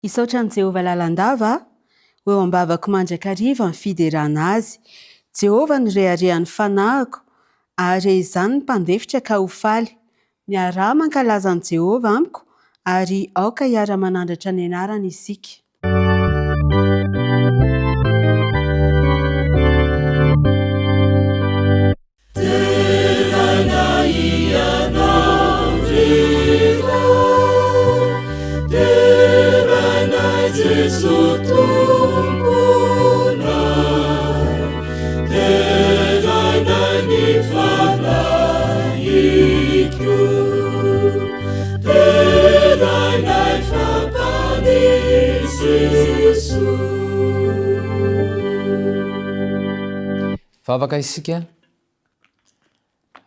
Isaotra ny Jehovah lalandava ho eo ambavako mandrakariva ny fiderana azy. Jehovah no reharehan'ny fanahiko ary izany ny mpandefitra ka ho faly. Miarah mankalaza ny Jehovah amiko ary aoka hiara manandratra ny anarany isika. Vavaka isika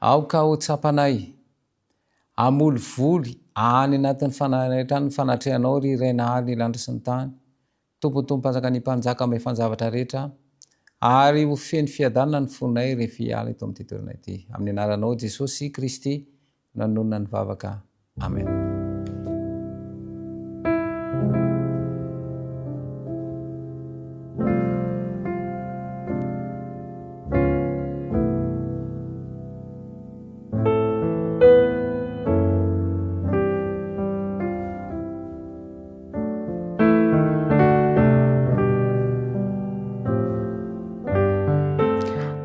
aoka ho tsapanay amoly voly any anatin'ny fanahitra ny fanatrehanao ry raina haly landro sy ny tany tompotompanjaka ny mpanjaka ame fanjavatra rehetra ary ho feny fiadanana ny fonay rehefa hiala eto amin'ny toerana ity amin'ny anaranao Jesosy Kristy nanonona ny vavaka. Amen.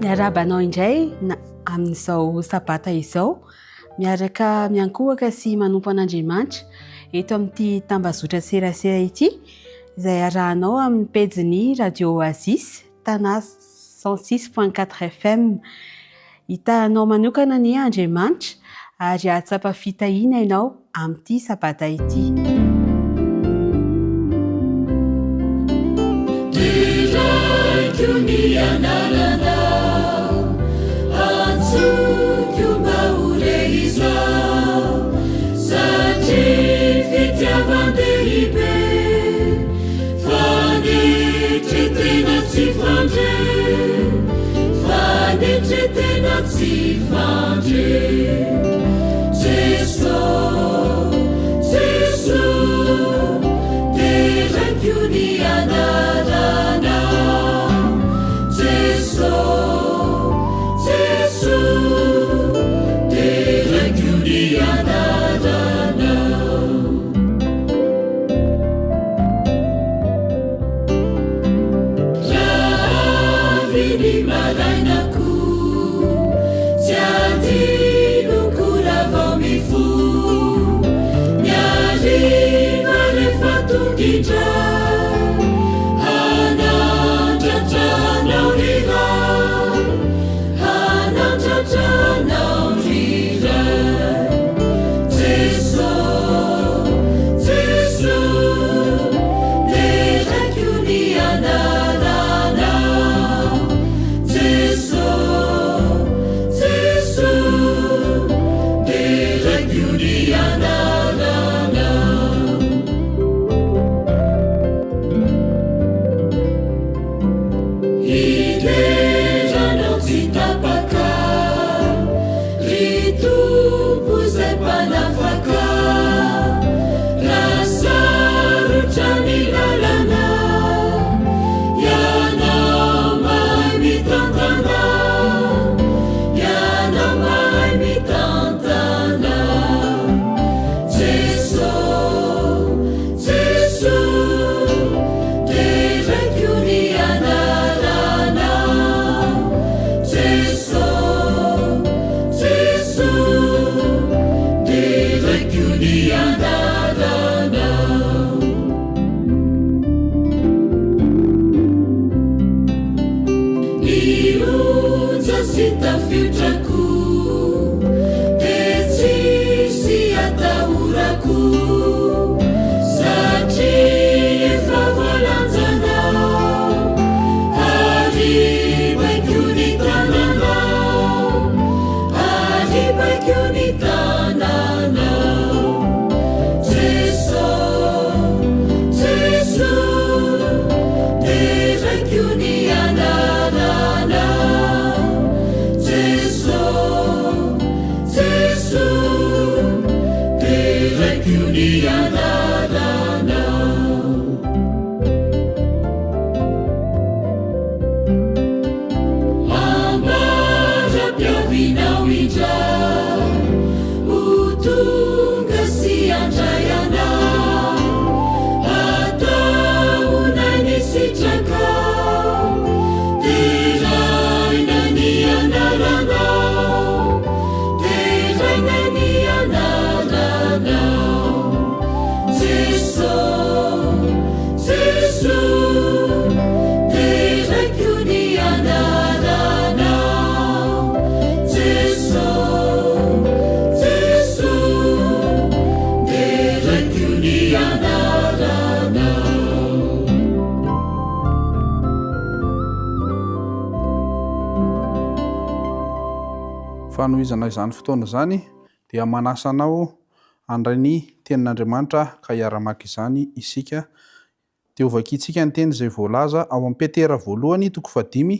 Miarabanao indray amin'izao sabata izao, miaraka miankohaka sy manompo an'Andriamanitra eto amin'ity tambazotra serasera ity izay arahanao amin'ny pejiny Radio Oasis Tana 106.4 FM. Hitanao manokana ny Andriamanitra ary ahatsapa fitahiana ianao amin'ity sabata ity. Vini marainaku, tiadino sy tafiotrako de tsisy atahorako satria efa voalanjanao ary baiko ny tananao ary baiko ny tananao Jesu de raiko ny anaranao Jesu de raiko ny anaranao ambara-piavinao indray ho tonga sy andray anao ataonay ny sitrakao de raina ny anaranao de raina ny anaranao Jesu de raiko ny anaranao Jesu de raiko ny anaranao fanohizana izany fotoana zany dia manasa anao andray ny tenin'Andriamanitra ka hiara-maka izany isika teo vakintsika ny teny izay voalaza ao amin'ny Petera voalohany 5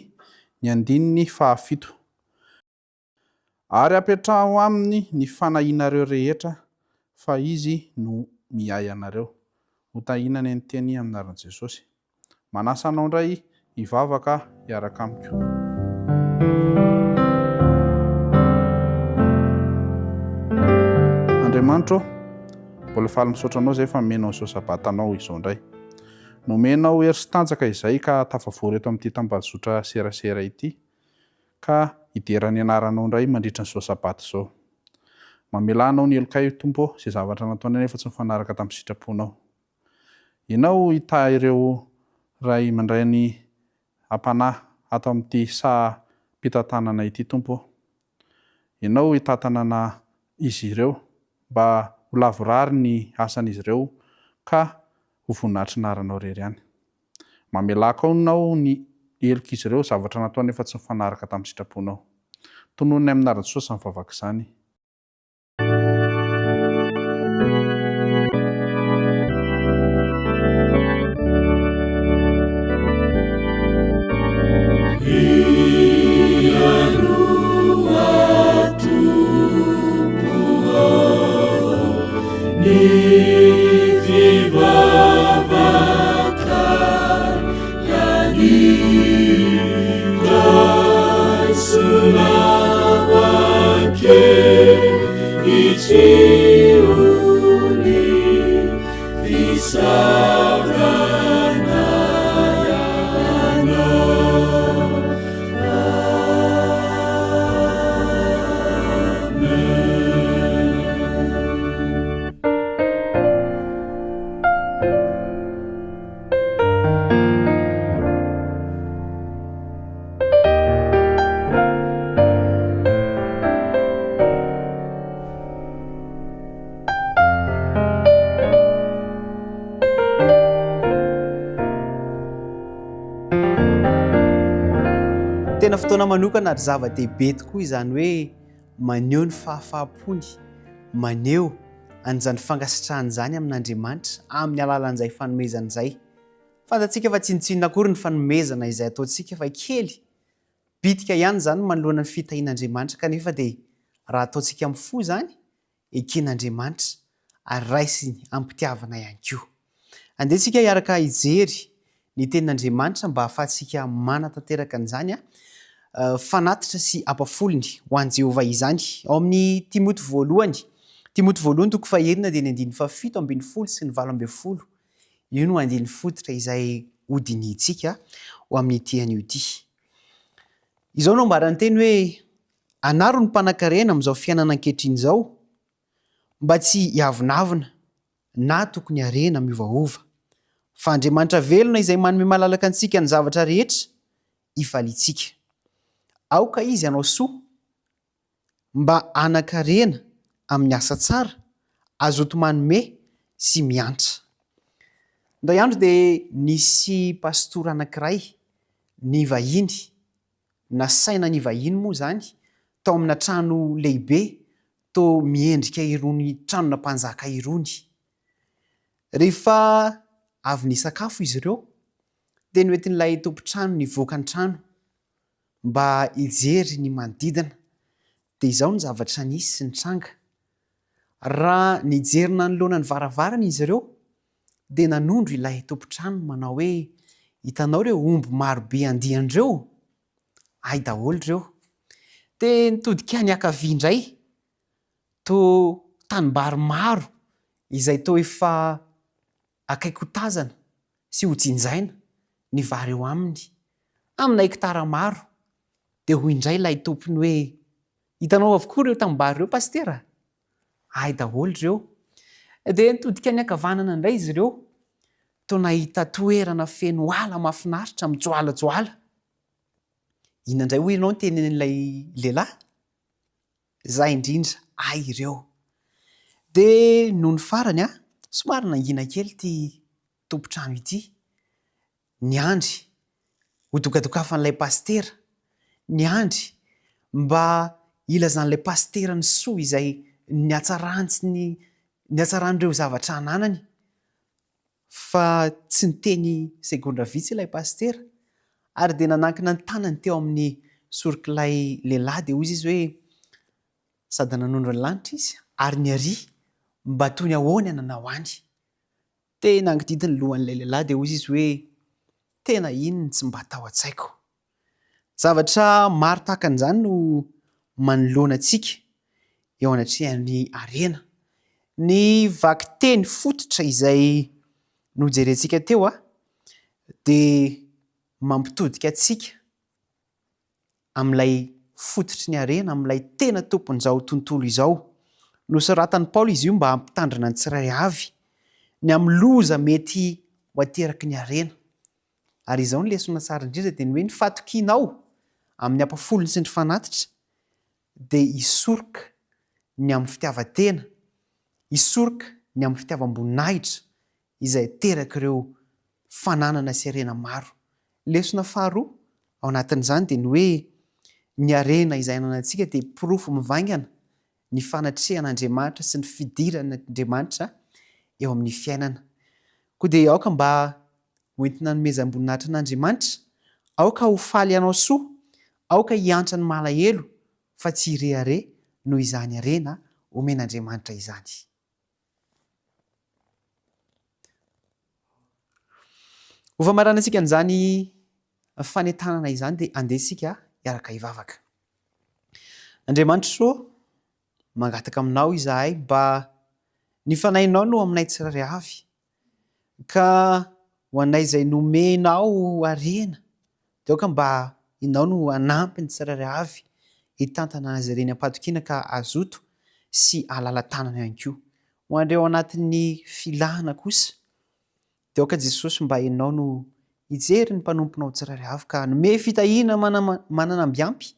ny 7 ary apetraho aminy ny fanahinareo rehetra fa izy no miay anareo ho tahinany ny teny amin'ny anaran'i Jesosy. Manasa anao indray hivavaka hiaraka amiko. Andriamanitra, mbola faly misaotra anao izay fa nomenao izao sabatanao izao indray. Nomenao hery sy tanjaka izay ka tafavory eto amin'ity tambazotra serasera ity ka hiderany anaranao indray mandritra n'izao sabaty izao. Mamelanao ny elokay Tompo izay zavatra nataonay nefa tsy mifanaraka tamin'ny sitraponao. Ianao hita ireo ray mandray ny ampanahy ato amin'ity saha-pitantanana ity Tompo. Ianao hitantanana izy ireo mba ho lavorary ny asan'izy ireo ka ho voninahitry ny aranao rery ihany. Mamelaka ao ny elok'izy ireo zavatra natao nefa tsy mifanaraka tamin'ny sitraponao. Tononony amin'ny anaran'i Jesosy ny vavaka izany. Tena fotoana manokana ary zava-dehibe tokoa izany hoe maneho ny fahafahapony, maneho an'izany fangasitrahana izany amin'Andriamanitra amin'ny alalan'izay fanomezana izay. Fantatsika fa tsinotsinona akory ny fanomezana izay ataontsika fa kely. Bitika ihany izany manoloana ny fitahian'Andriamanitra kanefa dia raha ataontsika amin'ny fo izany, eken'Andriamanitra ary raisiny ampitiavana ihany koa. Andehantsika hiaraka hijery ny tenin'Andriamanitra mba ahafahantsika manatanteraka an'izany fanatitra sy ampafolony ho an'i Jehovah izany. Ao amin'ny Timoty voalohany 2:9 dia ny 7:12 sy ny 8:10. Io no andiny fototra izay hodinitsika ho amin'ity anio ity. Izao no ambarany teny hoe anaro ny mpanan-karena amin'izao fiainana ankehitriny izao mba tsy hiavonavona na tokony harena miovaova. Fa Andriamanitra velona izay manome malalaka antsika ny zavatra rehetra hifalitsika. aoka izy anao soa mba anakarena amin'ny asa tsara azoto manome sy miantra. Indray andro dia nisy pastora anankiray ny vahiny, nasaina ny vahiny moa zany tao amina trano lehibe to miendrika irony tranona mpanjaka irony. Rehefa avy nisakafo izy ireo dia noentin'ilay tompontrano nivoaka ny trano mba hijery ny manodidina, dia izao ny zavatra nisy sy nitranga. Raha nijerina nolona ny varavarana izy ireo dia nanondro ilay tompontrano manao hoe hitanao ireo omby marobe andian'ireo, ay daholo ireo. Dia nitodika ny ankavia indray to tanimbary maro izay to efa akaiky ho tazana sy ho jinjaina ny vary eo aminy amina hektara maro. Dia hoy indray ilay tompony hoe hitanao avokoa ireo tanimbary ireo pastera, ay daholo ireo. Dia nitodika ny ankavanana indray izy ireo to nahita toerana feno ala mahafinaritra mijoalajoala. Inona indray hoy ianao ny tenin'ilay lehilahy? Zay indrindra, ay ireo. Dia noho ny farany somary nangina kely ity tompontrano ity. Niandry ho dokadokafan'ilay pastera, niandry mba ilazan'ilay pastera ny soa izay niatsaran'ireo zavatra ananany. Fa tsy niteny segondra vitsy ilay pastera ary dia nanankina ny tanany teo amin'ny sorok'ilay lehilahy dia hoy izy hoe sady nanondro ny lanitra izy ary niary mba toy ny ahoana nanao any. Dia nangididi ny lohan'ilay lehilahy dia hoy izy hoe tena inony tsy mba tao an-tsaiko. Zavatra maro tahaka an'izany no manoloana antsika eo anatrehan'ny arena. Ny vaky teny fototra izay nojerentsika teo dia mampitodika antsika amin'ilay fototry ny arena, amin'ilay tena tompon'izao tontolo izao. Nosoratan'i Paoly izy io mba hampitandrina ny tsirairay avy ny amin'ny loza mety ho ateraky ny arena. Ary izao ny lesona tsara indrindra dia ny hoe ny fatokianao amin'ny ampafolony sy ny fanatitra dia hisoroka ny amin'ny fitiavan-tena, hisoroka ny amin'ny fitiavam-boninahitra izay teraka ireo fananana sy arena maro. Lesona faharoa ao anatin'izany dia ny hoe ny arena izay ananantsika dia porofo mivaingana ny fanatrehan'Andriamanitra sy ny fidiran'Andriamanitra eo amin'ny fiainana. Koa dia aoka mba hoentina nomezam-boninahitra an'Andriamanitra, aoka ho faly ianao soa, aoka hiantra ny malahelo fa tsy hirehare noho izany arena omen'Andriamanitra izany. Ho famarana antsika an'izany fanentanana izany dia andeha isika hiaraka hivavaka. Andriamanitra soa, mangataka aminao izahay mba ny fanahinao no aminay tsirairay avy, ka ho anay izay nomenao arena dia aoka mba inao no hanampy ny tsirairay avy hitantana azy ireny am-patokiana ka azoto sy ahalala tanana ihany koa. Ho andreo anatin'ny filahana kosa dia aoka Jesosy mba ianao no hijery ny mpanomponao tsirairay avy ka nome fitahiana mananambiampy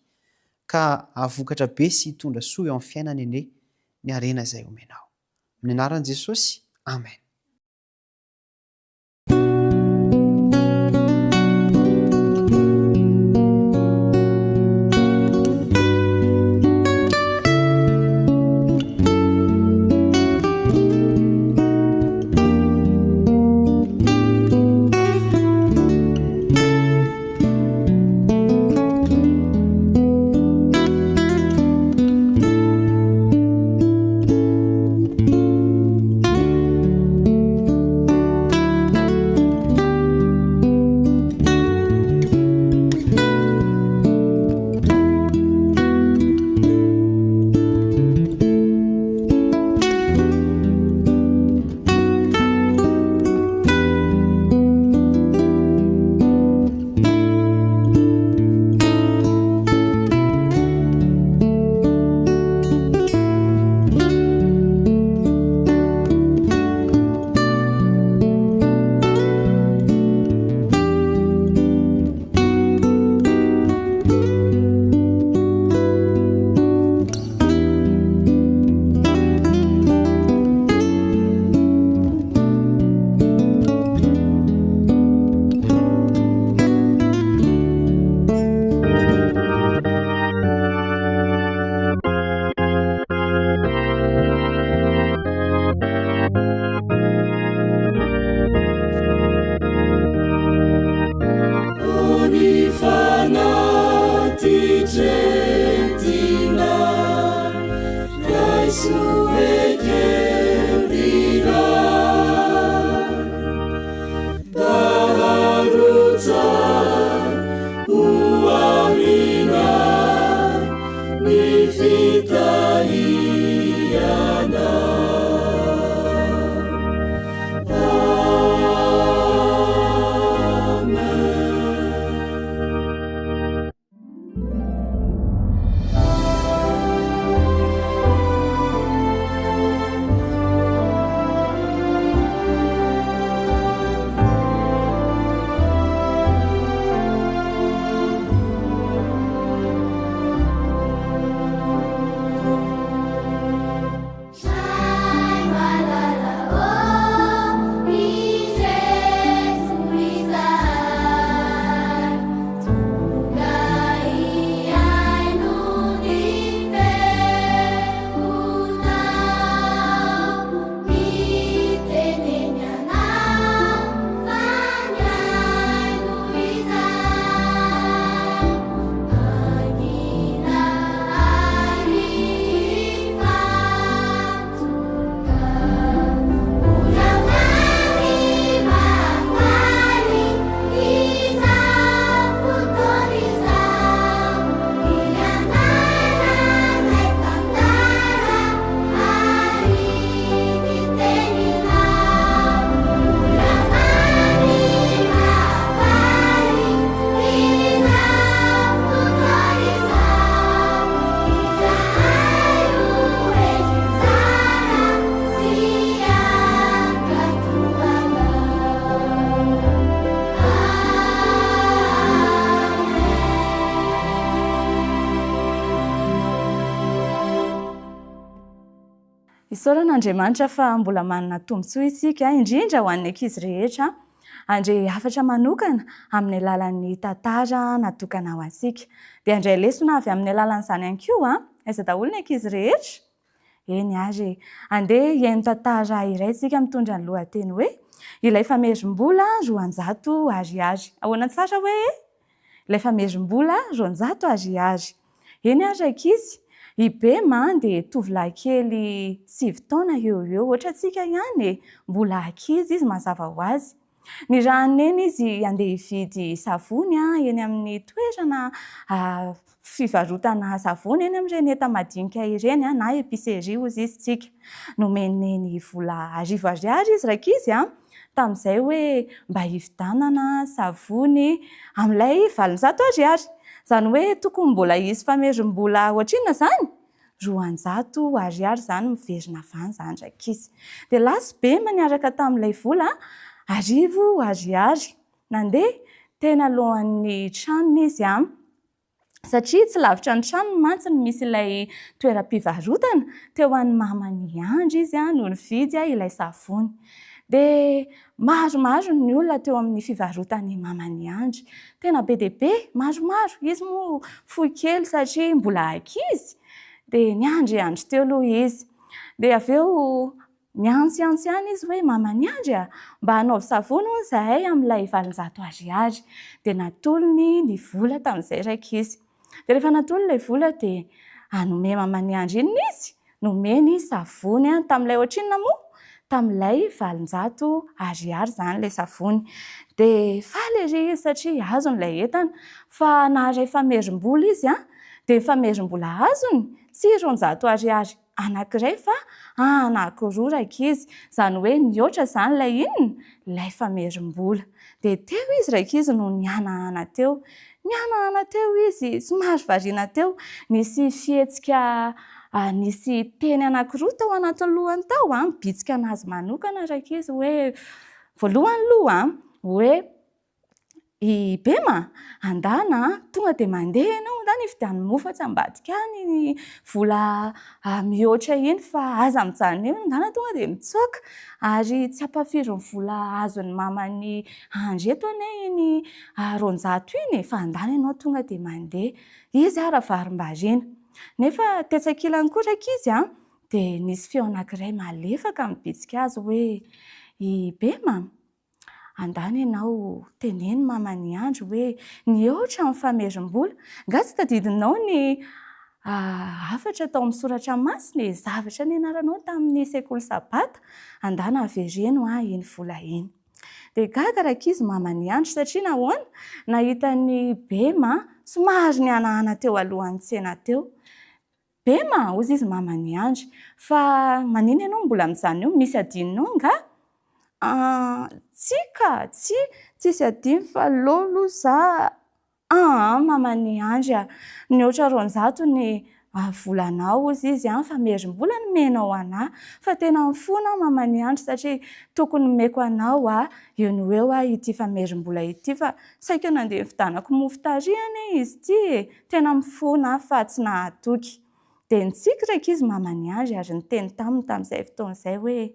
ka avokatra be sy hitondra soa eo amin'ny fiainana ene ny arena izay omenao. Amin'ny anaran'i Jesosy, amen. Isaoran'Andriamanitra fa mbola manana tombontsoa isika indrindra ho an'ny ankizy rehetra andre hafatra manokana amin'ny alalan'ny tantara natokana ho ansika. Dia andray lesona avy amin'ny alalan'izany ihany koa aiza daholo ny ankizy rehetra. Eny ary andeha hiaino tantara iray isika mitondra ny lohateny hoe ilay famerim-bola roanjato ariary. Ahoana tsara hoe ilay famerim-bola roanjato ariary. Eny ary ankizy, i Bema dia tovolahy kely 7 taona eo ohatra antsika ihany mbola ankizy izy mazava ho azy. Ny rahany eny izy andeha hividy savony eny amin'ny toerana fivarotana savony eny amin'ireny enta-madinika ireny na épicerie hozy izy tsika. Nomen'ny vola 10 ariary izy rakizy tamin'izay hoe mba hividanana savony amin'ilay 700 ariary. Zany hoe tokony mbola hisy famerim-bola ohatrinona zany? 200 ariary zany miverina avany zany rakizy. Dia lasy Bema niaraka tamin'ilay vola 10 ariary. Nandeha tena alohan'ny tranony izy satria tsy lavitra ny tranony mantsy ny misy ilay toeram-pivarotana. Teo an'ny mamany Andry izy no nividy ilay savony. Dia maromaro ny olona teo amin'ny fivarotany mamany Andry. Tena be dia be, maromaro. Izy moa fohy kely satria mbola ankizy. Dia niandry teo aloha izy. Dia avy eo niantsy ihany izy hoe mamany Andry mba hanaovy savony hono zahay amin'ilay 700 ariary. Dia natolony ny vola tamin'izay rakizy. Dia rehefa natolo ilay vola dia hanome mamany Andry iny izy. Nomeny savony tamin'ilay ohatrinona moa? Tamin'ilay 700 ariary zany ilay savony. Dia faly ery izy satria azony ilay entana. Fa naharay famerim-bola izy dia famerim-bola azony tsy 200 ariary anankiray fa anankiroa rakizy. Zany hoe mihoatra zany ilay inona? Ilay famerim-bola. Dia teo izy rakizy no nianahana teo. Nianahana teo izy, somary variana teo. Nisy fihetsika, nisy teny anankiroa tao anatin'ny lohany tao mibitsika anazy manokana rakizy hoe voalohany aloha hoe i Bema andana tonga dia mandeha ianao andana hividiany mofo atsambadika any ny vola mihoatra iny fa aza mijanona eo andana tonga dia mitsoaka ary tsy ampafiry ny vola azon'ny mamany Andry eto anie iny 200 iny fa andana ianao tonga dia mandeha. Izy ravarim-bariana. Nefa tetsakilany koa rakizy dia nisy feo anankiray malefaka mibitsika azy hoe i Bema andana ianao teneny mamany Andry hoe nihoatra amin'ny famerim-bola. Nga tsy tadidinao ny hafatra tao amin'ny soratra masina zavatra nianaranao tamin'ny sekoly sabata. Andana avereno iny vola iny. Dia gaga rakizy mamany Andry satria nahoana? Nahita ny Bema somary nianahana teo alohan'ny tsena teo. Bema hozy izy mamany Andry fa manino ianao mbola mijanona eo? Misy adinonao nga? Tsika, tsisy adino fa lolo za. Mamany Andry nihoatra 200 ny volanao hozy izy famerim-bola nomenao anahy. Fa tena mifona mamany Andry satria tokony meko anao eo no eo ity famerim-bola ity fa saika nandeha nividanako mofo tarihany izy ity. Tena mifona fa tsy nahatoky. Dia nitsika rakizy mamany Andry ary niteny taminy tamin'izay fotoan'izay hoe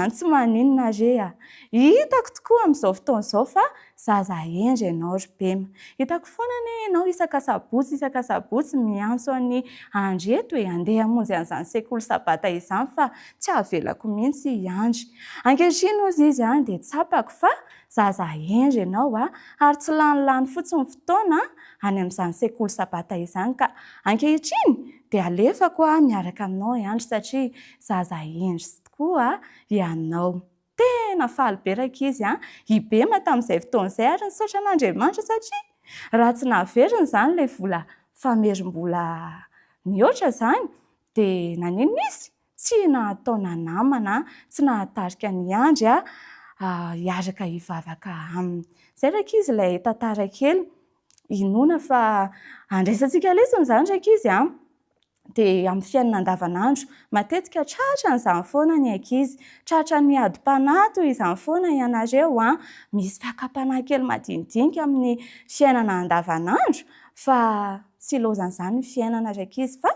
tsy maninona re hitako tokoa amin'izao fotoan'izao fa zaza endry ianao ry Bema. Hitako foana anie ianao isaka sabotsy miantso an'ny Andry eto andeha hamonjy an'izany sekoly sabata izany fa tsy avelako mihitsy i Andry. Ankehitriny hozy izy dia tsapako fa zaza endry ianao ary tsy lanilany fotsiny fotoana any amin'izany sekoly sabata izany ka ankehitriny dia alefako miaraka aminao Andry satria zaza endry tokoa ianao. Tena faly be rakizy i Bema tamin'izay fotoan'izay ary nisaotra an'Andriamanitra satria raha tsy nahaveriny zany ilay vola famerim-bola mihoatra zany dia nanino izy? Tsy nahataona namana, tsy nahatarika ny Andry hiaraka hivavaka aminy. Izay rakizy ilay tantara kely. Inona fa andraisantsika lesona zany rakizy dia amin'ny fiainana andavanandro matetika tratra n'izany foana ny ankizy. Tratra ny adi-panahy toy izany foana ianareo misy fiaka-panahy kely madinidinika amin'ny fiainana andavanandro fa tsy ilaozan'izany ny fiainana rakizy fa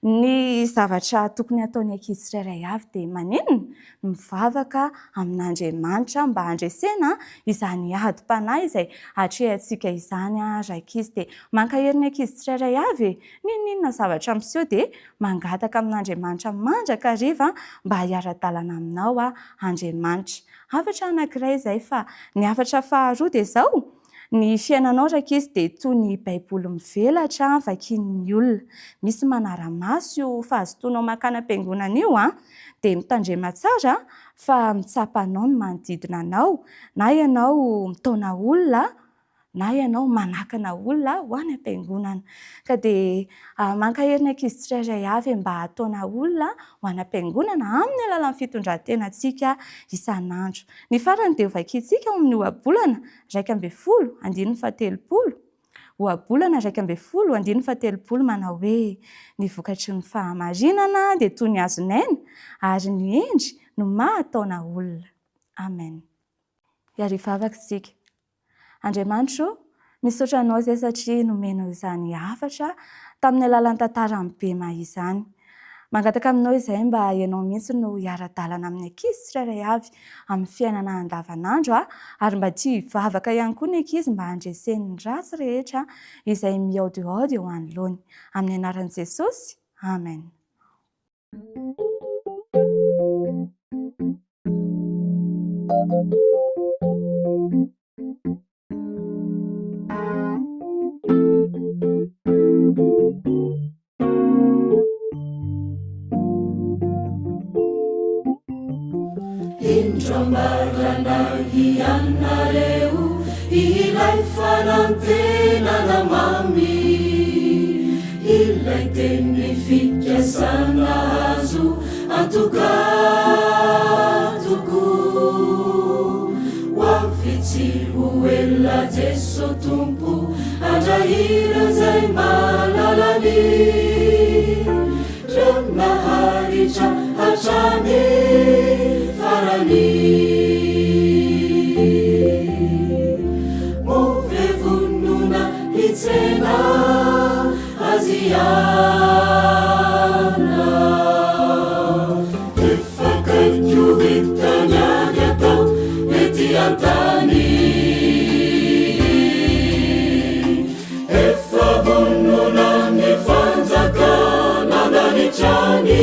Ny zavatra tokony ataony ankizy tsirairay avy dia manenina mivavaka amin'Andriamanitra mba handresena izany adi-panahy izay hatrehantsika izany rakizy. Dia mankahery ny ankizy tsirairay avy ninona zavatra miseho dia mangataka amin'Andriamanitra mandraka hariva mba hiara-dalana aminao Andriamanitra. Hafatra anankiray izay fa ny hafatra faharoa dia izao. Ny fiainanao rakizy dia toy ny baiboly mivelatra vakian'ny olona. Misy manara-maso io fahazotoanao makany am-piangonana io dia mitandrema tsara fa mitsapanao ny manodidina anao, na ianao mitaona olona na ianao manakana olona ho any am-piangonana. Ka dia mankahery ny ankizy tsirairay avy mba hataona olona ho any am-piangonana amin'ny alalan'ny fitondran-tenantsika isan'andro. Ny farany dia vakiantsika amin'ny ohabolana 2:17. Ohabolana 2:17 manao hoe ny vokatry ny fahamarinana dia toy ny hazonaina ary ny endry no mahataona olona. Amen. Iarivavaka isika. Andriamanitra, misaotra anao izay satria nomenao izany hafatra tamin'ny alalan'ny tantarany bema izany. Mangataka aminao izay mba ianao mihitsy no hiara-dalana amin'ny ankizy tsirairay avy amin'ny fiainana andavanandro ary mba tsy hivavaka ihany koa ny ankizy mba handresen'ny ratsy rehetra izay miaodioady eo anoloany. Amin'ny anaran'i Jesosy. Amen. Indrambarana ianareo ilay fanantenana mamy, ilay teny fikasana azo atokatoko wafitsy hoela Jeso tompo andrahira zay malalany ranaharitra hatrany farany movevonona hitsena aziana efakaiky vitany any atao ety antany efa vonona ny fanjakana nanitrany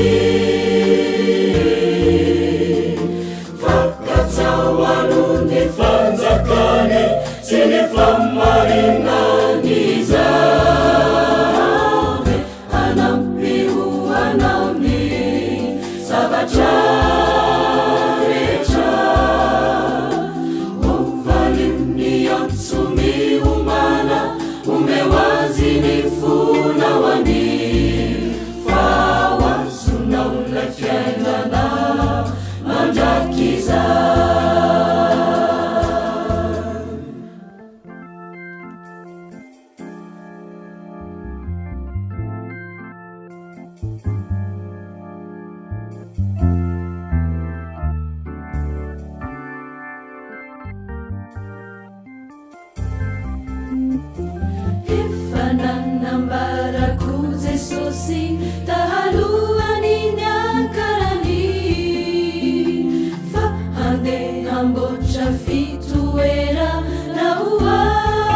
fakatsaoanony fanjakany sy ny famarinany zany anampio anaony zavatra rehetra ovalimny antsomy omana omeo azy ny fonahoany fa hoazonao lay fiainana mandrakiza. Efananambarako Jesosy tahalohany niankarany fa handeha amboatra fitoera na hoanare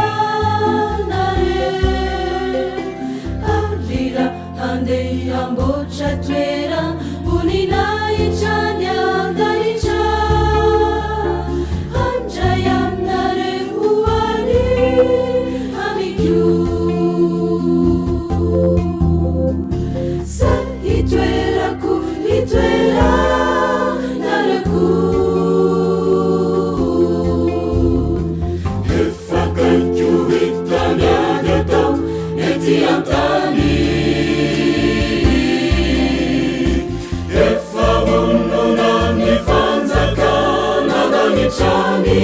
arira handeha amboatra toera voninahitra ny andanitra handray aminare hoany amikio sa hitoerako hitoera nareko efakaiky vitany any atao ety antany efa vonona ny fanjakana nanitrany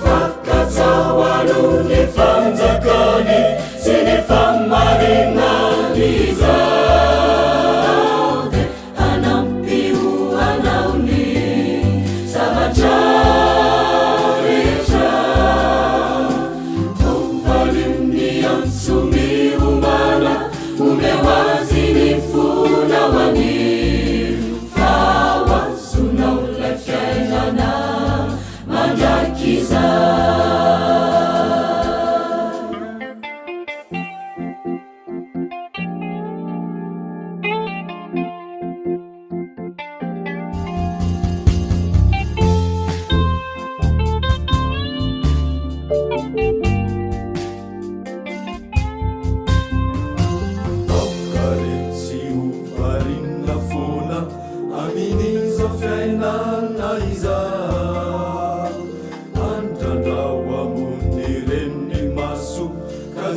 fakatsaoano ny fanjakany sy ny famarinany zany anampio anaony zavatra rehetra ovalimny antsomy oma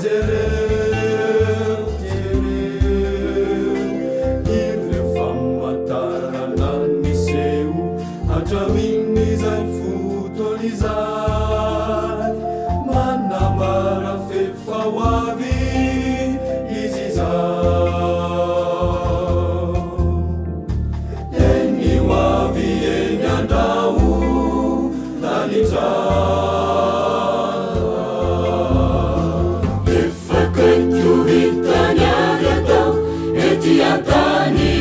jereo ireo famantarana niseo hatramin'ny zay fotony zay manambara fefahoavy izy zao eny hoavy eny andrao tanitrao efakaiky vitany ary atao ety antany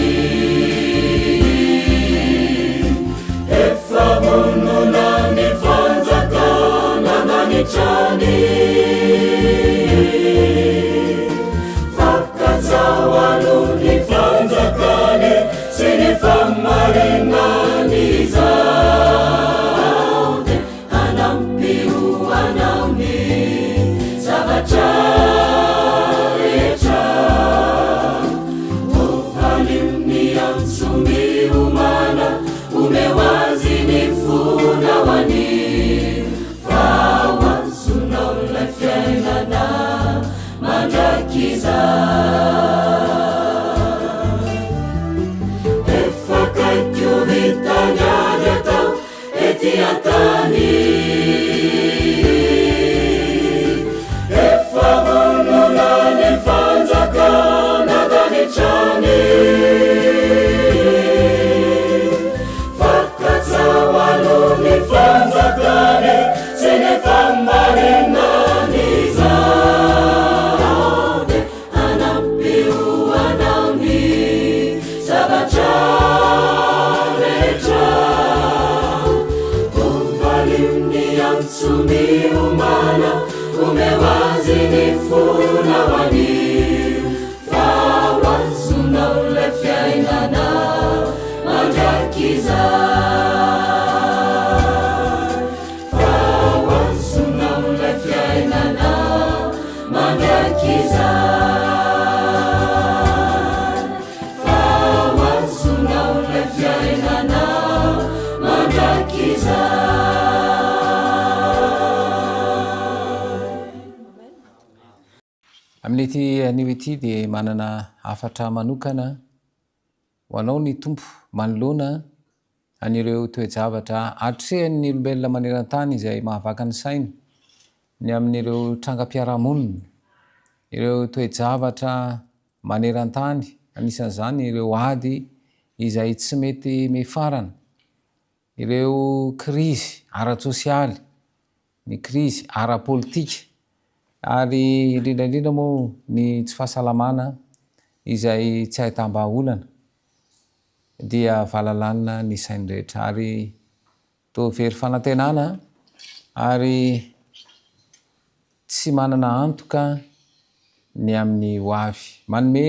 efa vonona ny fanjakana nanitrany fakazao alo ny fanjakany sy ny famarinany zao de hanampio anaony zavatra rehetra ovalimny antsony omana omeo azy ny fonahoany fa hoazonao lay fiainana mandrakiza efakaiky vitany ary atao ety antany efa vonona ny fanjakana tanitrany fakatsao alo ny fanjakany sy ny famarinany zao de hanampio anaony zavatra rehetra ovalimny antsony omana omeo azy ny fonahoany fa hoazonao lay fiainana mandrakiza fa hoazonao lay fiainana mandrakiza fa hoazonao lay fiainana mandrakiza amin'ity anio ity dia manana afatra manokana ho anao ny tompo manoloana anireo toejavatra atrehan'ny olombelona maneran-tany izay mahavaka ny sainy ny amin'ireo trangam-piarahamonina ireo toejavatra maneran-tany anisan'izany ireo ady izay tsy mety mefarana ireo krizy ara-tsosialy ny krizy ara-politika ary indrindraindrindra moa ny tsy fahasalamana izay tsy ahitam-bahaolana dia valalanina ny sainy rehetra ary toa very fanantenana ary tsy manana antoka ny amin'ny hoavy manome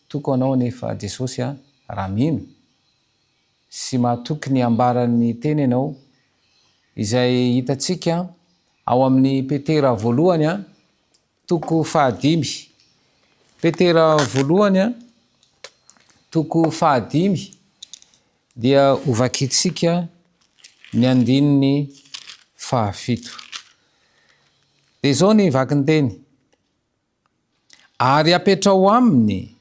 toko anao anefa Jesosy raha mino sy mahatoky ny ambaran'ny teny ianao izay hitantsika ao amin'ny Petera voalohany toko 5 Petera voalohany toko 5 dia ovakitsika ny andininy 7 dia izao ny vaky ny teny ary apetrao aminy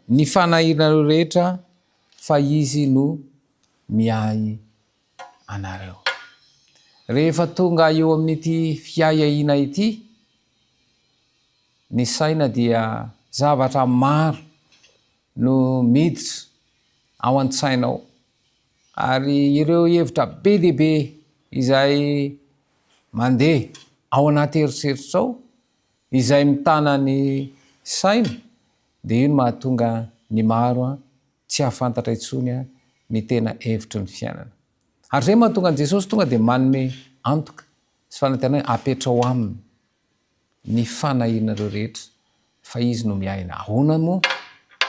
ny fanahirana rehetra fa izy no miay anareo rehefa tonga eo amin'ity fiahiahina ity ny saina dia zavatra maro no miditra ao an-tsainao ary ireo hevitra be dehibe izay mandeha ao anaty eritreritrao izay mitana ny saina dia io no mahatonga ny maro tsy hahafantatra intsony ny tena hevitry ny fiainana ary zay mahatonga an Jesosy tonga dia manome antoka sy fanantenana apetrao aminy ny fanahirana rehetra fa izy no miaina ahoana moa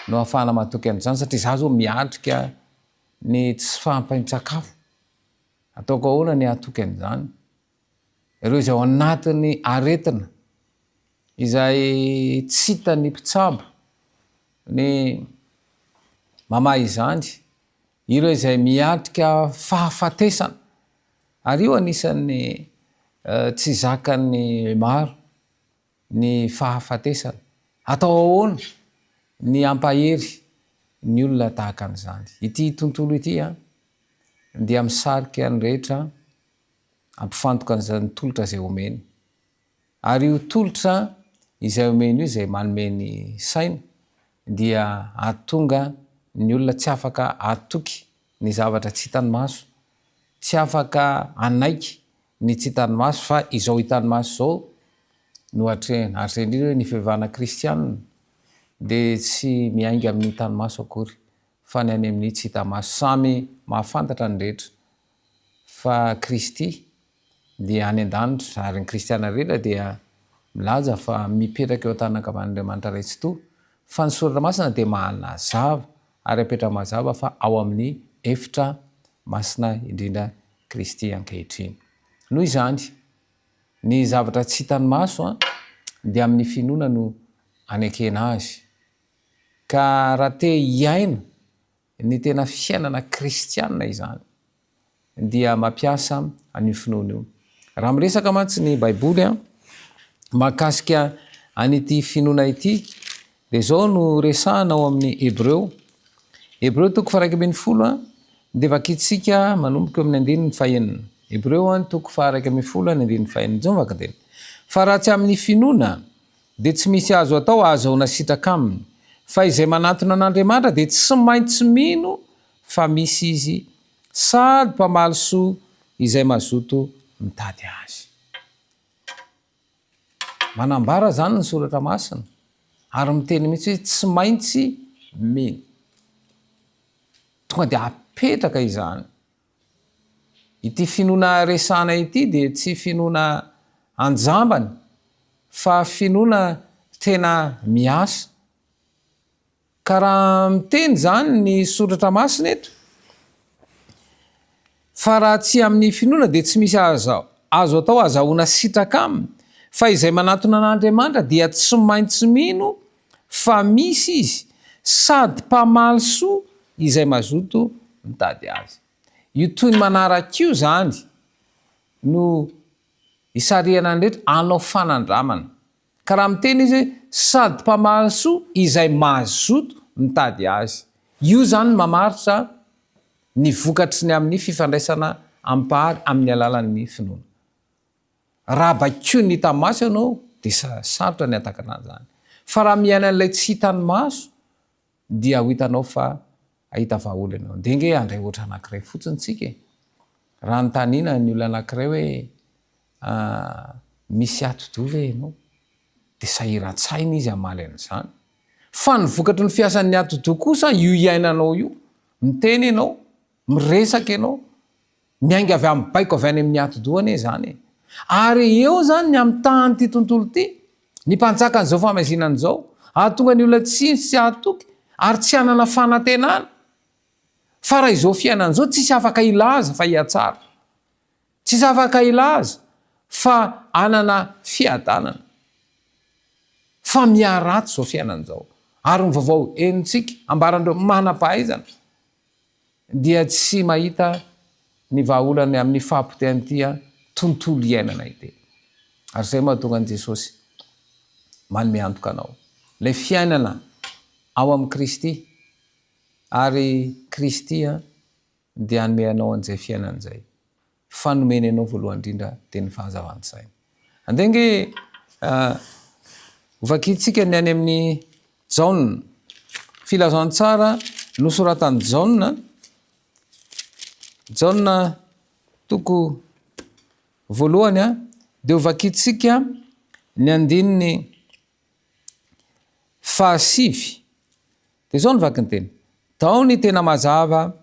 no ahafahana mahatoky an'izany satria za zao miatrika ny tsy fahampain-tsakafo ataoko ahoana ny ahatoky an'izany ireo izay ao anatin'ny aretina izay tsy hita ny mpitsabo ny mamaha izany ireo izay miatrika fahafatesana ary io anisan'ny tsy zakan'ny maro ny fahafatesana. Atao ahoana ny ampahery ny olona tahaka an'izany. Ity tontolo ity dia misarika ny rehetra ampifantoka an'izany tolotra izay omeny. Ary io tolotra izay omeny io izay manome ny saina dia ahatonga ny olona tsy afaka atoky ny zavatra tsy hitany maso, tsy afaka anaiky ny tsy hitany maso fa izao hitany maso zao no hatrehana. Ary indrindra hoe ny fivavahana kristianina dia tsy miainga amin'ny hitany maso akory fa ny any amin'ny tsy hita maso. Samy mahafantatra ny rehetra fa Kristy dia any an-danitra ary ny kristiana rehetra dia milaza fa mipetraka eo an-tanakaman'Andriamanitra ray tsy to, fa ny soratra masina dia manazava ary apetra mazava fa ao amin'ny efitra masina indrindra Kristy ankehitriny. Noho izany ny zavatra tsy hitany maso dia amin'ny finoana no anekena azy. Ka raha te hiaina ny tena fiainana kristianina izany dia mampiasa an'io finoana io. Raha miresaka mantsy ny Baiboly mahakasika an'ity finoana ity dia zao no resahana ao amin'ny Hebreo. Hebreo 1:10 dia vakitsika manomboka amin'ny 2:9. Hebreo 1:2. Zao vakateny. Fa raha tsy amin'ny finoana dia tsy misy azo atao azahoana sitraka aminy. Fa izay manatona an'Andriamanitra dia tsy maintsy mino fa misy izy sady mpamaly soa izay mazoto mitady azy. Manambara zany ny soratra masina ary miteny mihitsy hoe tsy maintsy mino. Tonga dia apetraka izany. Ity finoana resahana ity dia tsy finoana anjambany fa finoana tena miasa. Ka raha miteny zany ny soratra masina eto fa raha tsy amin'ny finoana dia tsy misy azo atao azahoana sitraka aminy. Fa izay manatona an'Andriamanitra dia tsy maintsy mino fa misy izy sady mpamaly soa izay mazoto mitady azy. Io toy ny manarak'io zany no isarihana ny rehetra anao fanandramana. Ka raha miteny izy sady mpamaly soa izay mazoto mitady azy. Io zany mamaritra ny vokatry ny amin'ny fifandraisana ampahary amin'ny alalan'ny finoana. Raha bakio ny hita maso ianao dia sarotra ny ataka an'izany. Fa raha miaina an'ilay tsy hitany maso dia ho hitanao fa ahita vahaola ianao. Dia nge andray ohatra anankiray fotsiny tsika. Raha nytanina ny olona anankiray hoe misy ati-doha ve ianao dia sahiran-tsaina izy hamaly an'izany. Fa ny vokatry ny fiasan'ny ati-doha kosa io iainanao io, miteny ianao, miresaka ianao, miainga avy amin'ny baiko avy any amin'ny ati-doha anie zany. Ary eo zany ny amin'ny tany ity tontolo ity, ny mpanjaka an'izao famazinana izao, ahatonga ny olona tsy ahatoky ary tsy hanana fanantenana. Fa raha izao fiainana izao tsisy afaka ilaza fa hiatsara. Tsisy afaka ilaza fa hanana fiadanana. Fa miaratsy izao fiainana izao. Ary ny vaovao enitsika ambarandreo manam-pahaizana dia tsy mahita ny vahaolany amin'ny fahampotehan'ity tontolo iainana ity. Ary izay mahatonga an'i Jesosy manome antoka anao. Ilay fiainana ao amin'ny Kristy ary Kristy dia hanome anao an'izay fiainana izay. Fanomeny anao voalohany indrindra dia ny fahazavan-tsaina. Andenge vakitsika ny any amin'ny Jaona. Filazantsara nosoratan'i Jaona. Jaona toko voalohany dia vakitsika ny 9:5. Dia zao ny vaky ny teny. Tao ny tena mazava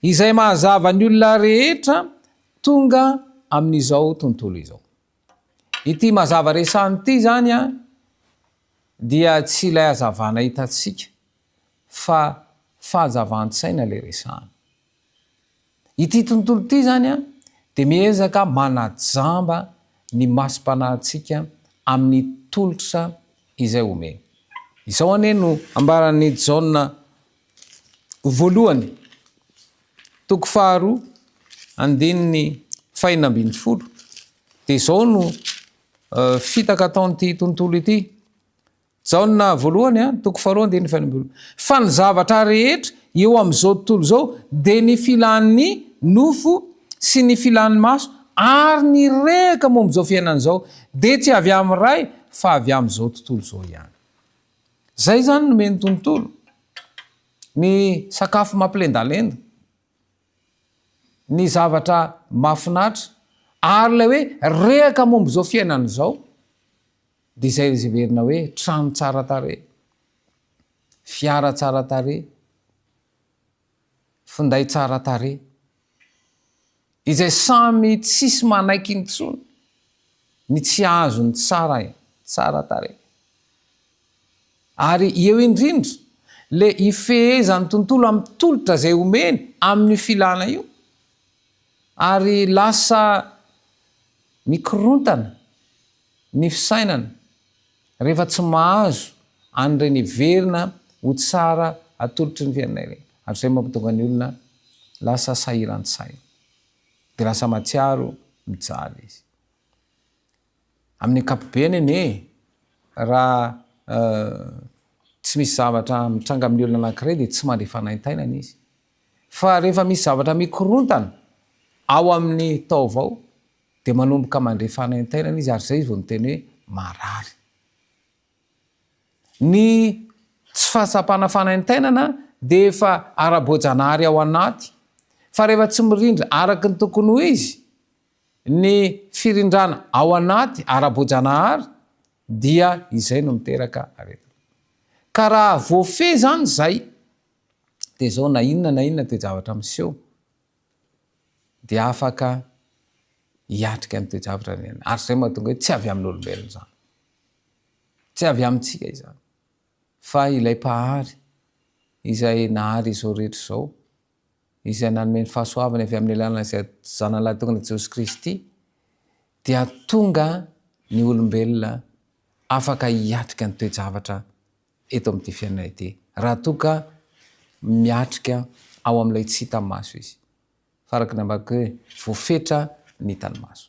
izay mahazava ny olona rehetra tonga amin'izao tontolo izao. Ity mazava resahany ity zany dia tsy ilay hazavana hitantsika fa fahazavan-tsaina ilay resahana. Ity tontolo ity zany dia miezaka manajamba ny masom-panahintsika amin'ny tolotra izay omeny. Izao anie no ambaran'ny Jaona voalohany toko 2:5. Dia izao no fitaka ataonyity tontolo ity jaona voalohany a toko faharoa de ny fanambolo fa ny zavatra rehetra eo am'izao tontolo zao de ny filan'ny nofo sy ny filan'ny maso ary ny reka momb'izao fiainan'izao de tsy avy amin'ny ray fa avy am'izao tontolo zao ihany zay zany nomeny tontolo ny sakafo mampilendalenda ny zavatra mafinatra ary lay hoe reka momby zao fiainan'izao de zay rezeverina hoe trano tsara tare fiara tsara tare finday tsara tare izay samy tsisy manaiky intsony ny tsy azo ny tsara tare ary eo indrindra le ifehezany tontolo amin'ny tolotra zay omeny amin'ny filana io ary lasa mikorontana ny fisainana rehefa tsy mahazo an'ireny verina ho tsara atolotry ny fiainana ireny ary zay mampitonga ny olona lasa sahiran-tsaina de lasa matsiaro mijaly izy amin'ny ankapobeny ene raha tsy misy zavatra mitranga amin'ny olona anankiray de tsy mandre fanaintainana izy fa rehefa misy zavatra mikorontana ao amin'ny taovao de manomboka mandre fanaintainana izy ary zay izy vao miteny hoe marary ny tsy fahatsapana fanaintainana de efa ara-boajanahary ao anaty fa rehefa tsy mirindra araky ny tokony ho izy ny firindrana ao anaty ara-boajanahary dia izay no miteraka aretina ka raha voafe zany zay de zao na inona toe zavatra miseho de afaka hiatrika amin'ny toe zavatra nena ary zay mahatonga hoe tsy avy amin'ny olombelona zany tsy avy amintsika izany fa ilay pahary izay nahary izao rehetra zao izay nanomeny fahasoavana avy amin'ny alana zay zanalahy tongana Jesosy Kristy dia tonga ny olombelona afaka hiatrika ny toe zavatra eto amin'ity fiainana ity raha toka miatrika ao amin'ilay tsy hita maso izy faraky nambaka hoe voafetra ny tany maso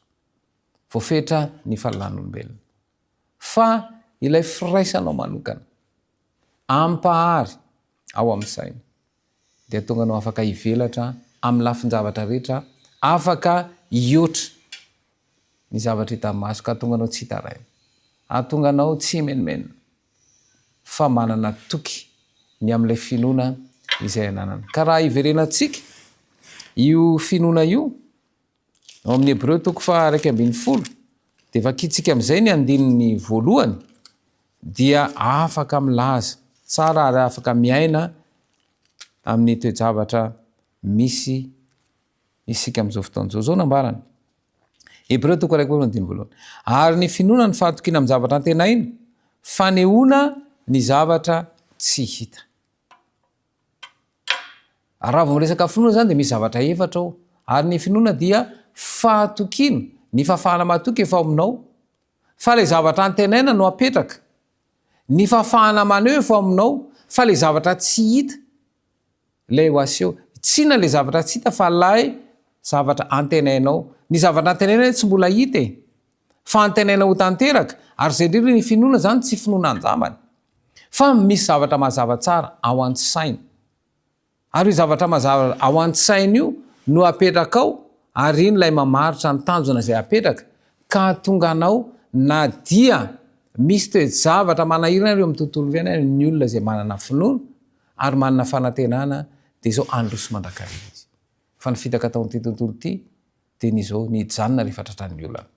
voafetra ny fahalalàn'olombelona fa ilay firaisanao manokana ampahary ao amin'ny saina dia tonga anao afaka hivelatra amin'ny lafin-javatra rehetra afaka hiotra ny zavatra hita maso ka tonga anao tsy hitaraina atonga anao tsy menimena fa manana toky ny amin'ilay finoana izay ananana ka raha hiverenantsika io finoana io ao amin'ny Hebreo toko fa 1:10 de vakitsika amin'izay ny andininy voalohany dia afaka milaza tsara ary afaka miaina amin'ny toe-javatra misy isika amin'izao fotoan'izao zao nambarana Hebreo toko 1:10 ary ny finoana ny fahatokiana amin'ny zavatra antenaina fanehoana ny zavatra tsy hita raha vao miresaka finoana zany de misy zavatra efatra ao ary ny finoana dia fahatokiana ny fahafahana mahatoky efa aminao fa le zavatra antenaina no apetraka ny fahafahana maneho efa aminao fa le zavatra tsy hita lay ho aseho tsy na le zavatra tsy hita fa lay zavatra antenainao ny zavatra antenaina tsy mbola hita fa antenaina ho tanteraka ary zay indrindra ny finoana zany tsy finoana anjamany fa misy zavatra mazava tsara ao an-tsaina ary io zavatra mazava ao an-tsaina io no apetraka ao ary iny lay mamaritra ny tanjona zay apetraka ka tonga anao na dia misy toe-javatra manahirana reo amin'ny tontolo fiainana ny olona zay manana finoana ary manana fanantenana de zao androso mandrakariva izy fa ny fitaka atao amin'ity tontolo ity de nyzao nijanona rehefa tratran'ny olana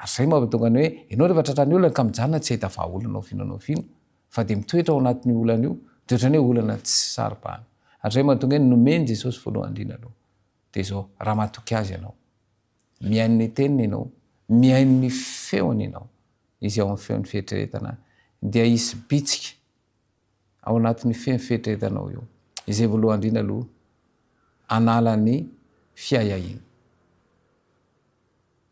ary zay mampatonga ny hoe ianao rehefa tratran'ny olana ka mijanona tsy ahita vahaolana finonao fino fa de mitoetra ao anatin'ny olana io de ohatrany hoe olana tsy saripahana ary zay mahatonga hoe nomeny Jesosy voalohany indrindra aloha de zao raha mahatoky azy ianao miain'ny teniny ianao miain'ny feony ianao izy ao amin'ny feon'ny fihetreretana dia isy bitsika ao anatin'ny feon'ny fihetreretanao io izay voalohany indrindra aloha analany fiahiahina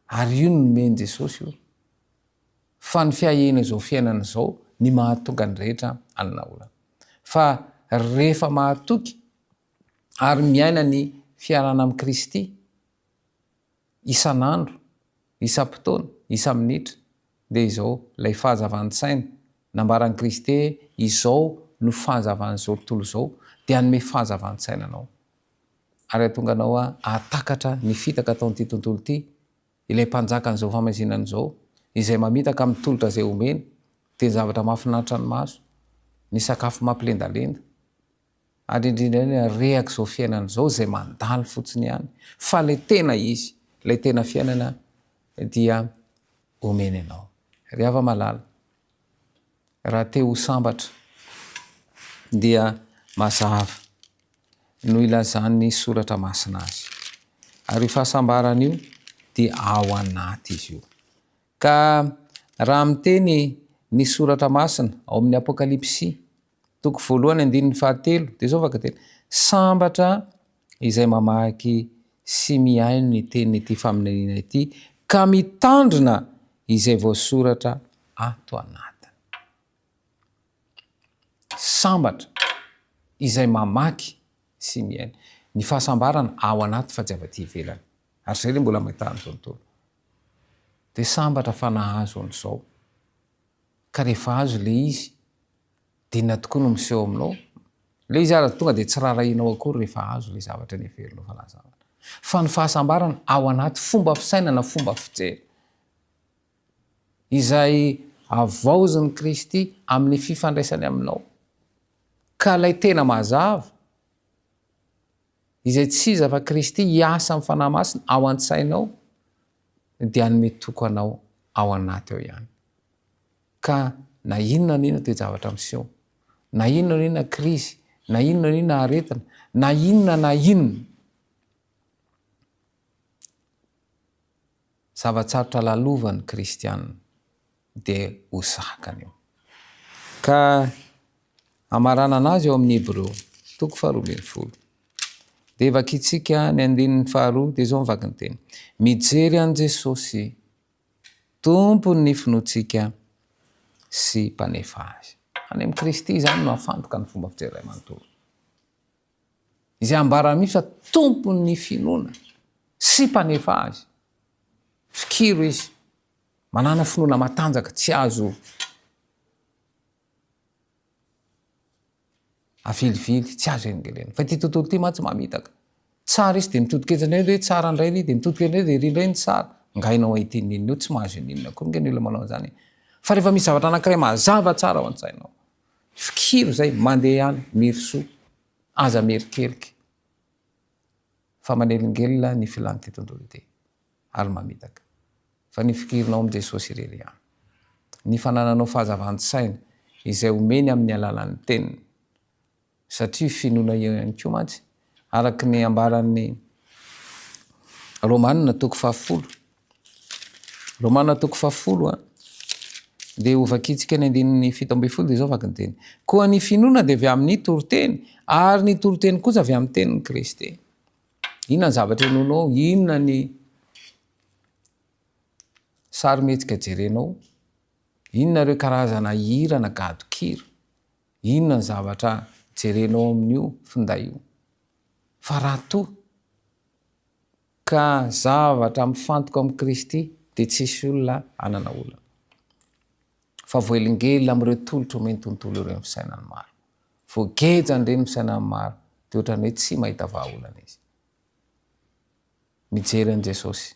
ary io no nomeny Jesosy io fa ny fiahihina zao fiainana zao ny mahatonga ny rehetra anana olana fa rehefa mahatoky ary miaina ny fiarana amin'i Kristy isan'andro isam-potoana isa-minitra dia izao ilay fahazavan-tsaina nambaran'i Kristy izao no fahazavan'izao tontolo izao dia anome fahazavan-tsaina anao ary atonga anao atakatra ny fitaka ataon'ity tontolo ity ilay mpanjaka an'izao famazinana izao izay mamitaka amin'ny tolotra izay omeny dia zavatra mahafinaritra ny maso ny sakafo mampilendalenda ary indrindra ny rehaka izao fiainana izao izay mandalo fotsiny ihany fa ilay tena izy ilay tena fiainana dia omeny ianao ry hava malala raha te ho sambatra dia mazava no ilazan'ny soratra masina azy ary fahasambarana io dia ao anaty izy io ka raha miteny ny soratra masina ao amin'ny apokalipsy toko 1:7 dia zao afaka teny sambatra izay mamaky sy miaino ny tenyity faminaniana ity ka mitandrina izay voasoratra ato anatiny sambatra izay mamaky sy miaino ny fahasambarana ao anaty fahadiava-ty ivelany ary zay le mbola mahitany tontolo dia sambatra fa nahazo an'izao ka rehefa azo le izy dia na tokoa no miseho aminao le izy ara tonga dia tsy rarahinao akory rehefa azo le zavatra ny hevelonao fanazavana fa ny fahasambarana ao anaty fomba fisainana fomba fijery izay avaozan'i Kristy amin'ny fifandraisany aminao ka lay tena mazava izay tsy iza fa Kristy hiasa amin'ny fanahy masina ao an-tsainao dia anome toko anao ao anaty ao ihany ka na inona n'inona dia zavatra miseho na inona n'inona krizy na inona n'inona aretina na inona zavatsarotra lalovan'ny kristianina dia ho zakany eo ka amarana anazy eo amin'ny Hebreo toko 2:20 dia vakitsika ny 2:2 dia zao mivaky ny teny mijery an' Jesosy tompony ny finoantsika sy mpanefa azy any amin'ny Kristy zany no afantoka ny fomba fijery iray manontolo izay ambara mihitsy fa tompony ny finoana sy mpanefa azy fikiro izy manana finoana matanjaka tsy azo avilivily tsy azo engelena fa ity tontolo ity mantsy mamitaka tsara izy dia mitodiketsana eo hoe tsara indray dia mitodiketsana eo dia ry indray ny tsara ngainao ahitininina eo tsy mahazo ininina koa nge ny olona manao an'izany fa rehefa misy zavatra anankiray mazava tsara ao an-tsainao fikiro zay mandeha ihany mirysoa aza merikelika fa manelingelina ny filan'ity tontolo ity ary mamitaka fa ny fikirinao amin'i Jesosy irery ihany ny fanananao fahazavan-tsaina izay omeny amin'ny alalan'ny teniny satria finoana ihany koa mantsy araka ny ambaran'ny Romanina toko 10 Romanina toko 10 dia ho vakitsika ny 7:7 dia zao vaky ny teny koa ny finoana dia avy amin'ny toroteny ary ny toroteny kosa avy amin'ny tenin'i Kristy inona ny zavatra enonao inona ny sarymetsika jerenao inona ireo karazana hira na gadokira inona ny zavatra jerenao amin'io finday io fa raha to ka zavatra mifantoka amin'ny Kristy dia tsisy olona anana olona fa voelingelina amin'ireo tolotra omeny tontolo ireo misainany maro voagejany ireny misainany maro dia ohatrany hoe tsy mahita vahaolana izy mijery an'i Jesosy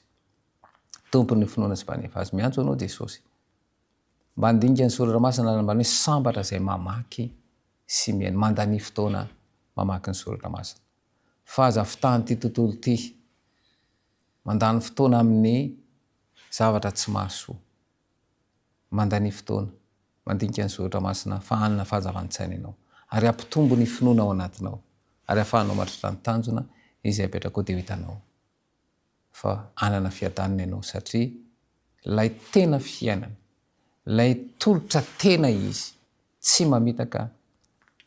tompony finoana sy mpanefa azy miantso anao Jesosy mba handinika ny soratra masina mba hoe sambatra izay mamaky sy miaino mandany fotoana mamaky ny soratra masina fa aza fitahanyity tontolo ity mandany fotoana amin'ny zavatra tsy mahasoa mandany fotoana mandinika ny soratra masina fa anana fahazavan-tsaina ianao ary ampitombo ny finoana ao anatinao ary ahafahanao matratra ny tanjona izay apetraka ao dia hitanao fa anana fiadanina ianao satria lay tena fiainana lay tolotra tena izy tsy mamitaka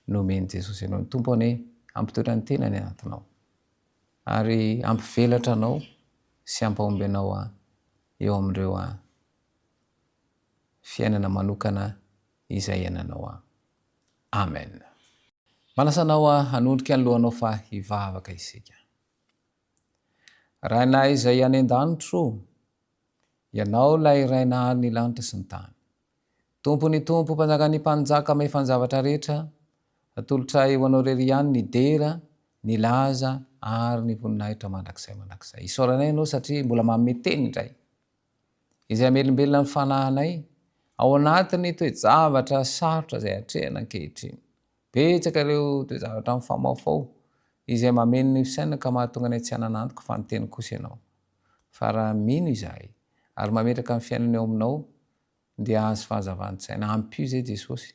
nomeny Jesosy ianao ny tompo any ampitoetra ny tena ny anatinao ary ampivelatra anao sy ampahomby anao eo amin'ireo fiainana manokana izay iananao amen manasanao hanondrika ny lohanao fa hivavaka isika raha nahy izay any an-danitro ianao lay raina ny lanitra sy ny tany. Tompony tompo mpanjaka ny mpanjaka mefa ny zavatra rehetra, atolotra eo anao rery ihany ny dera, ny laza ary ny voninahitra mandrakizay. Isaoranay ianao satria mbola mameteny indray. Izay amelombelona ny fanahinay ao anatiny toe-javatra sarotra izay atrehana ankehitriny. Betsaka ireo toe-javatra amin'ny famaofao izay mameno ny fisaina ka mahatonga ny tsy hananantoko fa nyteny kosa ianao. Fa raha mino izahay ary mametraka amin'ny fiainana eo aminao dia azo fahazavantsaina. Ampio izay Jesosy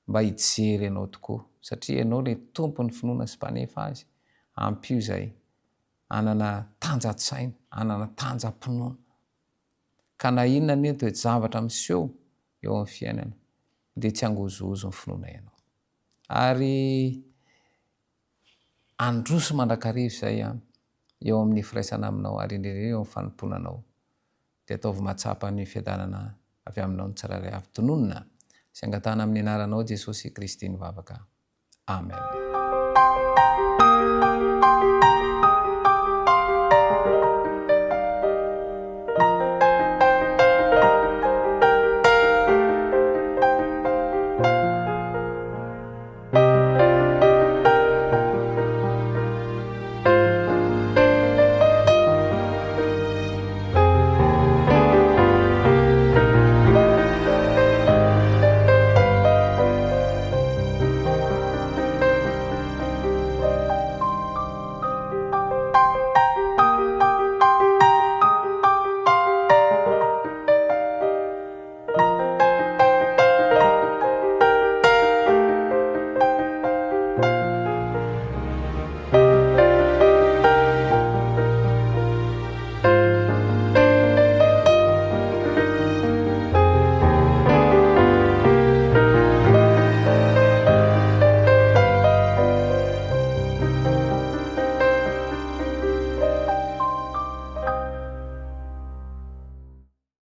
mba hijery ianao tokoa satria ianao ilay tompony finoana sy mpanefa azy. Ampio izay anana tanjatsaina, anana tanjam-pinoana. Ka na inona ny toe-javatra miseho eo amin'ny fiainana dia tsy angozozo ny finoana ianao. Ary androso mandrakarivo izay eo amin'ny firaisana aminao ary indrindra eo amin'ny fanomponanao. Dia ataovy matsapa ny fiadanana avy aminao ny tsirairay avy tononona sy angatana amin'ny anaranao Jesosy Kristy nivavaka. Amen.